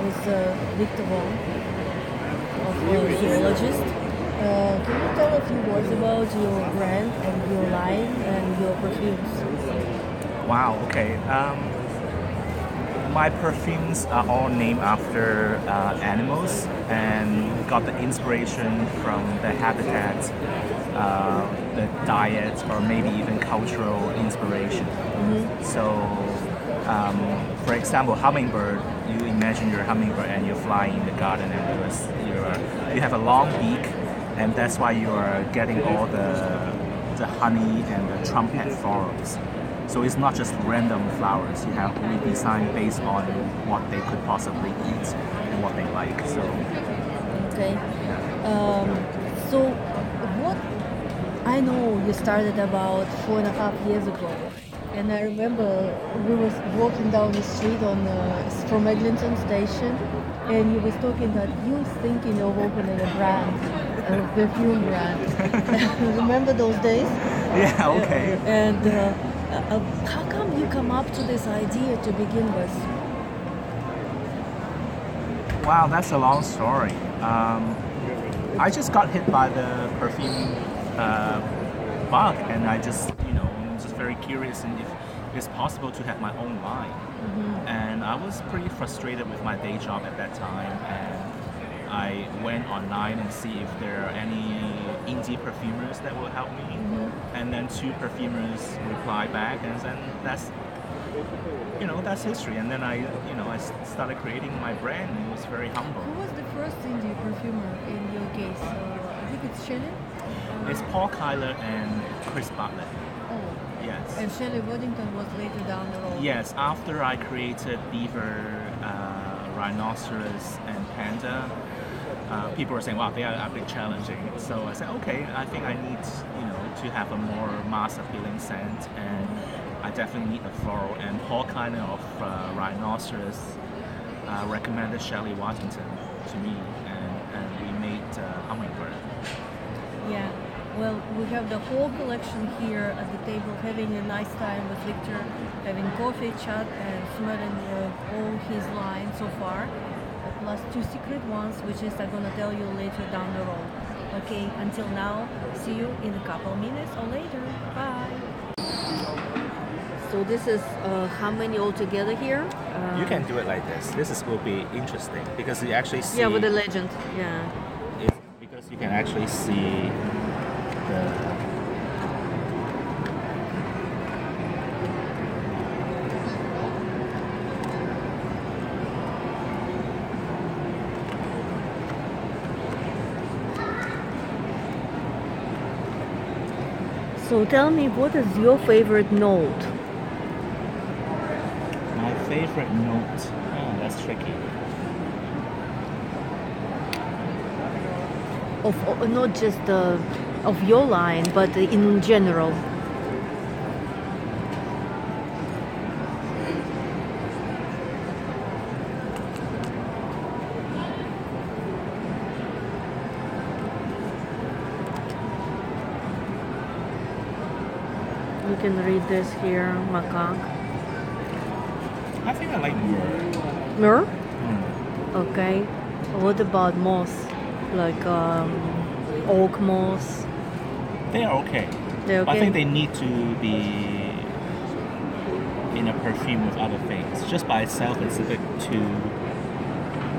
with Victor Wong of Zoologist. Can you tell a few words about your brand and your line and your perfumes? Wow, okay. My perfumes are all named after animals and got the inspiration from the habitat, the diet, or maybe even cultural inspiration. So, for example, hummingbird, you imagine you're a hummingbird and you're flying in the garden and you have a long beak, and that's why you are getting all the honey and the trumpet florals. So it's not just random flowers. We design based on what they could possibly eat and what they like. So Okay. So what I know you started about 4.5 years ago, and I remember we was walking down the street from Eglinton Station, and you was talking that you was thinking of opening a brand, a perfume brand. Remember those days? yeah, okay. And how come you come up to this idea to begin with? Wow, that's a long story. I just got hit by the perfume bug, and I just, I'm just very curious and if it's possible to have my own line. And I was pretty frustrated with my day job at that time, and I went online and see if there are any indie perfumers that will help me. And then 2 perfumers replied back, and then that's history. And then I started creating my brand, and it was very humble. Who was the first indie perfumer in your case? I think it's Shelley? It's Paul Kyler and Chris Bartlett. Oh. Yes. And Shelley Waddington was later down the road. Yes, after I created Beaver, Rhinoseros, and Panda, people were saying, wow, they are a bit challenging. So I said, okay, I think I need, to have a more mass appealing scent, and I definitely need a floral. And Paul Kyler of Rhinoceros recommended Shelley Waddington to me, and we made Hummingbird. Yeah. Well, we have the whole collection here at the table, having a nice time with Victor, having coffee, chat, and smelling all his line so far. Plus 2 secret ones, which is I'm gonna tell you later down the road. Okay, until now, see you in a couple minutes or later. Bye. So this is how many altogether here? You can do it like this. Will be interesting because you actually see. Yeah, with the legend. Yeah. Because you can actually see the. So tell me, what is your favorite note? My favorite note? Oh, that's tricky. Of not just of your line, but in general. You can read this here, Macaque. I think I like Myrrh. Myrrh? Okay. What about moss? Like oak moss? They are okay. They're okay? I think they need to be in a perfume with other things. Just by itself, it's a bit too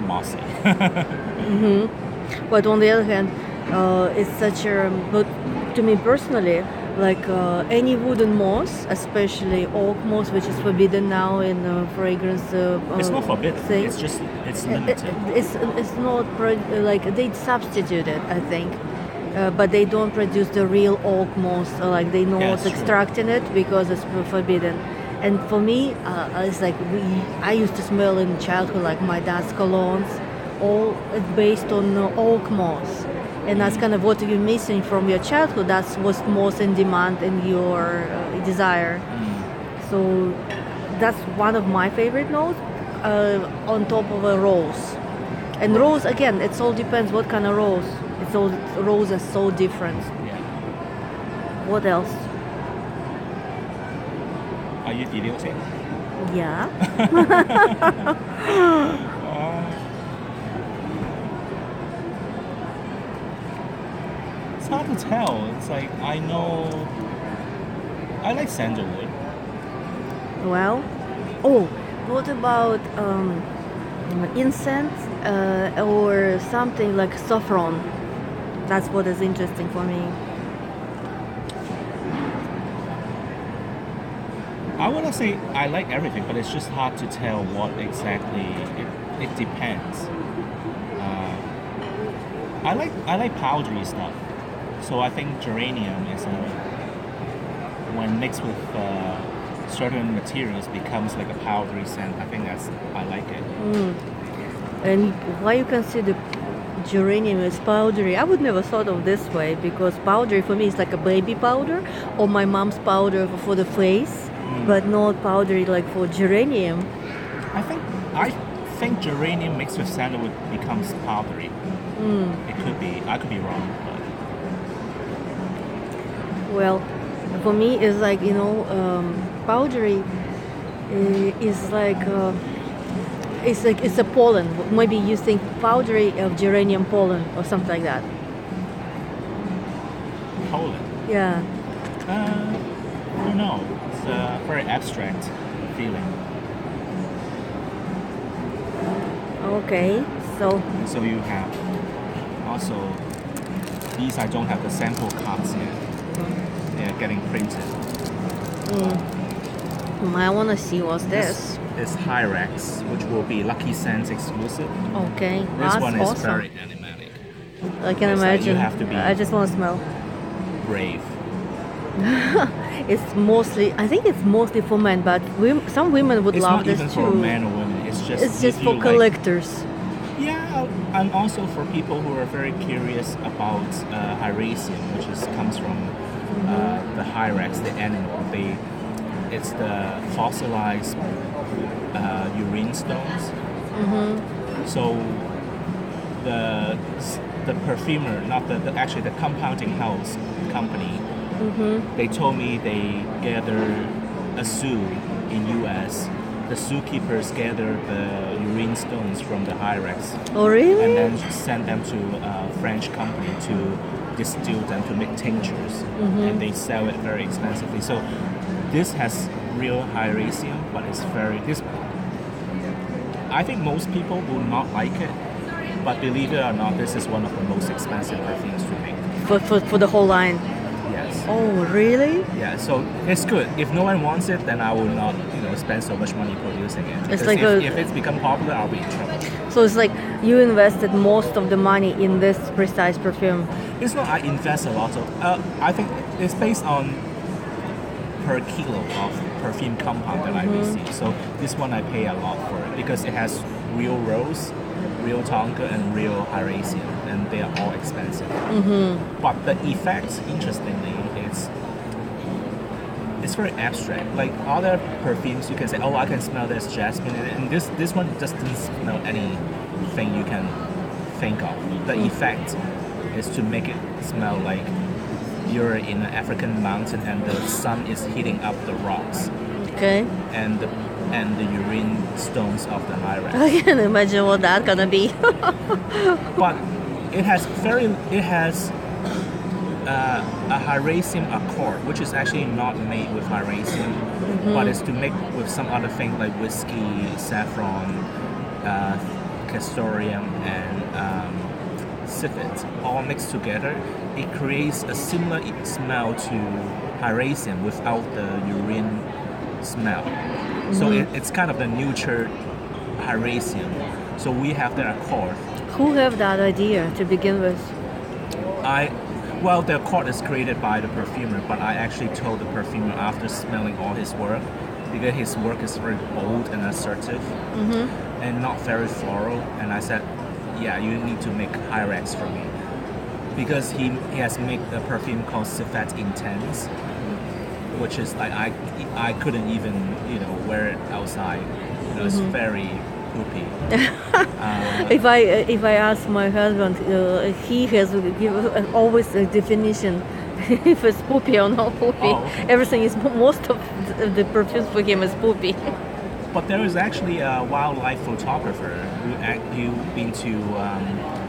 mossy. But on the other hand, it's such a... But to me personally, like any wooden moss, especially oak moss, which is forbidden now in fragrance. It's not forbidden. Thing. It's limited. It's not like they substitute it, I think, but they don't produce the real oak moss. Like they not extracting it because it's forbidden. And for me, it's like I used to smell in childhood like my dad's colognes, all based on oak moss. And that's kind of what you're missing from your childhood. That's what's most in demand in your desire. So that's one of my favorite notes, on top of a rose. And rose, again, it all depends what kind of rose. Rose is so different. Yeah. What else? Are you deluting? Yeah. tell. It's like I know I like sandalwood. Well, oh, what about incense or something like saffron? That's what is interesting for me. I wouldn't say I like everything, but it's just hard to tell what exactly. It depends. I like powdery stuff, so I think geranium is when mixed with certain materials becomes like a powdery scent. I think I like it. And why you consider geranium as powdery? I would never thought of this way, because powdery for me is like a baby powder or my mom's powder for the face, but not powdery like for geranium. I think geranium mixed with sandalwood becomes powdery. It could be. I could be wrong. But. Well, for me, it's like powdery is like it's a pollen. Maybe you think powdery of geranium pollen or something like that. Pollen. Yeah. I don't know. It's a very abstract feeling. Okay. So you have also these. I don't have the sample cards yet. They're getting printed. I want to see what's this. This is Hyrax, which will be Lucky Scents exclusive. Okay. This That's one is awesome. very animatic. I can It's like imagine. you have to be I just want to smell. brave. I think it's mostly for men, but some women would It's love not this even too. for men or women. It's just for collectors. Yeah, and also for people who are very curious about Hyraceum, which comes from the Hyrax, the animal. It's the fossilized urine stones. So the perfumer, not actually the compounding house company, they told me they gather a zoo in U.S. The zookeepers gather the urine stones from the Hyrax. Oh, really? And then send them to a French company to distill them to make tinctures. And they sell it very expensively. So this has real Hyraceum, but it's I think most people will not like it, but believe it or not, this is one of the most expensive perfumes to make. For the whole line. Yes. Oh, really? Yeah, so it's good. If no one wants it, then I will not, spend so much money producing it. It's Because like if it's become popular, I'll be in trouble. So it's like you invested most of the money in this precise perfume. It's not I invest a lot of. I think it's based on per kilo of perfume compound that I receive. So this one I pay a lot for it because it has real rose, real tonka, and real Hyraceum, and they are all expensive. But the effect, interestingly, it's very abstract. Like other perfumes, you can say, "Oh, I can smell there's jasmine in it," and this one just doesn't smell anything you can think of. The effect is to make it smell like you're in an African mountain and the sun is heating up the rocks. Okay. And the urine stones of the Hyrax. I can imagine what that's gonna be. But it has a Hyraceum accord, which is actually not made with Hyraceum, but it's to make with some other thing like whiskey, saffron, castoreum, and civet, all mixed together. It creates a similar smell to Hyraceum without the urine smell. So it's kind of the nurtured Hyraceum. So we have the accord. Who have that idea to begin with? Well, the accord is created by the perfumer, but I actually told the perfumer after smelling all his work, because his work is very bold and assertive and not very floral. And I said, yeah, you need to make Hyrax for me. Because he has made a perfume called Civet Intense, which is like I couldn't even wear it outside. It's very poopy. If I ask my husband, he has always a definition if it's poopy or not poopy. Oh, okay. Everything is most of the perfumes for him is poopy. But there is actually a wildlife photographer who been to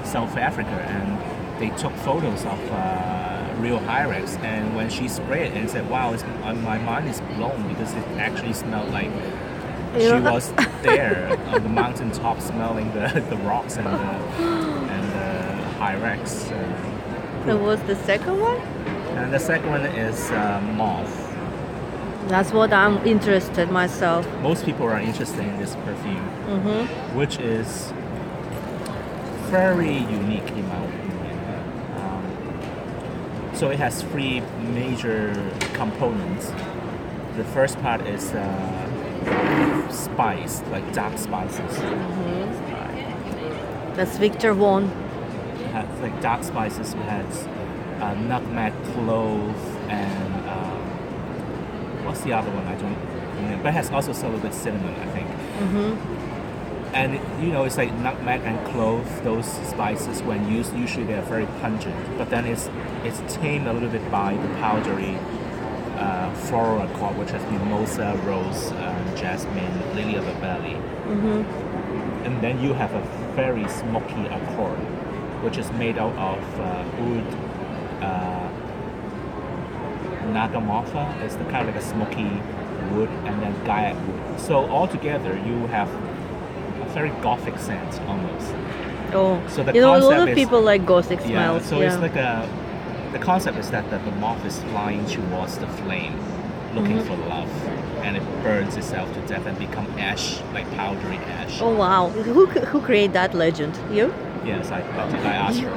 South Africa, and they took photos of real hyrax. And when she sprayed it and said, wow, my mind is blown because it actually smelled like she was there on the mountain top smelling the rocks and the hyrax. So what's the second one? And the second one is moth. That's what I'm interested myself. Most people are interested in this perfume, which is very unique in my opinion. So it has three major components. The first part is spice, like dark spices. That's Victor Wong. It has like dark spices. It has nutmeg, clove, and what's the other one? I don't know. But it has also a little bit cinnamon, I think. And it's like nutmeg and clove. Those spices, when used, usually they are very pungent. But then it's tamed a little bit by the powdery floral accord, which has mimosa, rose, jasmine, lily of the valley. And then you have a very smoky accord, which is made out of wood. Nagamotha is the kind of like a smoky wood, and then gaiac wood. So altogether, you have a very gothic scent almost. Oh, so the a lot concept of people like gothic smells. So it's like the concept is that the moth is flying towards the flame, looking for love, and it burns itself to death and become ash, like powdery ash. Oh wow! Who created that legend? You? Yes, I asked her.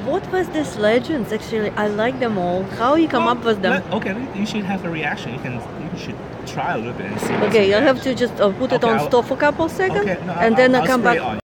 What was this legends? Actually, I like them all. How you come up with them? Okay, you should have a reaction. You should try a little bit and see. Okay, I'll have to just put it on stove for a couple seconds, and then I'll come back.